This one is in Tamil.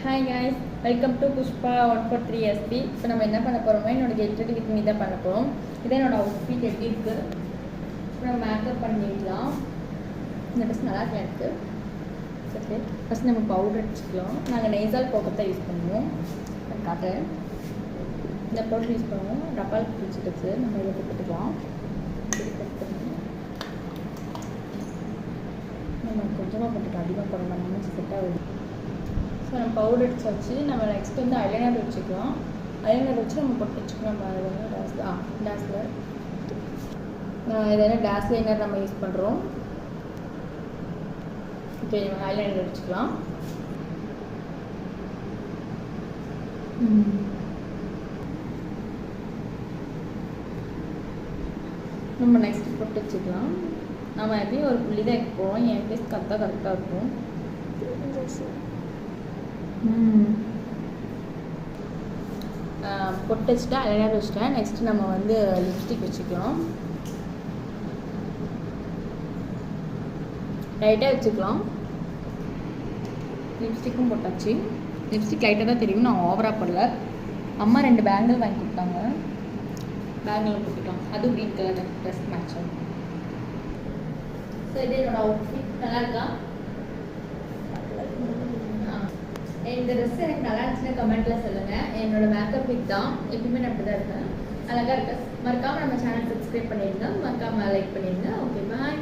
Hi guys, welcome to Pushpa 143SP. இப்போ நம்ம என்ன பண்ண போகிறோம்னா என்னோட கெட் ரெடி வித் மீ தான் பண்ண போகிறோம். இதே என்னோட அவுட்ஃபிட் எப்படி இருக்குது. இப்போ நம்ம மேக்கப் பண்ணிடலாம். இந்த ட்ரெஸ் நல்லா இருக்குது. ஓகே, ஃபஸ்ட் நம்ம பவுடர் அடிச்சுக்கலாம். நாங்கள் நெய்சால் பவுடர் தான் யூஸ் பண்ணுவோம். காட்டுறேன். இந்த பவுடர் யூஸ் பண்ணுவோம். டப்பால் பிடிச்சிட்டு நம்ம இதை போட்டுக்கலாம். நம்ம கொஞ்சமாக போட்டுக்கலாம், அதிகமாக போட நம்ம செட் ஆகுது. ஸோ நம்ம பவுடர் அடிச்சு வச்சு நம்ம நெக்ஸ்ட் வந்து ஐலைனர் வச்சுக்கலாம். ஐலைனர் வச்சு நம்ம போட்டு வச்சுக்கலாம். நம்ம வந்து டேஸ்லர் இதெல்லாம் டேஸ் லைனர் நம்ம யூஸ் பண்ணுறோம். ஓகே, நம்ம ஐலைனர் வச்சுக்கலாம். நம்ம நெக்ஸ்ட் போட்டு வச்சுக்கலாம். நம்ம எப்பயும் ஒரு புள்ளி தான் வைக்க போகிறோம். என் ஃபேஸ் கரெக்டாக இருக்கும். பொட்டு வச்சுட்டா ஐலைனர் வச்சுட்டேன். நெக்ஸ்ட்டு நம்ம வந்து லிப்ஸ்டிக் வச்சுக்கலாம். லைட்டாக வச்சுக்கலாம். லிப்ஸ்டிக்கும் போட்டாச்சு. லிப்ஸ்டிக் லைட்டாக தான் தெரியும், நான் ஓவராக போடல. அம்மா 2 பேங்கிள் வாங்கி கொடுத்தாங்க. பேங்கிள் போட்டுக்கலாம். அதுவும் க்ரீன் கலர் ட்ரெஸ் மேட்ச் ஆகும். ஸோ இது என்னோட அவுட்ஃபிட். நல்லா இருக்கா? இந்த ட்ரெஸ் எனக்கு நல்லா இருந்துச்சுன்னா கமெண்ட்டில் சொல்லுங்கள். என்னோட மேக்கப் பிக் தான். எப்பயுமே நான் அப்படி தான் இருக்கேன். அழகாக இருக்கு. மறக்காமல் நம்ம சேனல் சப்ஸ்கிரைப் பண்ணிடுங்க. மறக்காமல் லைக் பண்ணிடுங்க. ஓகே, பாய்.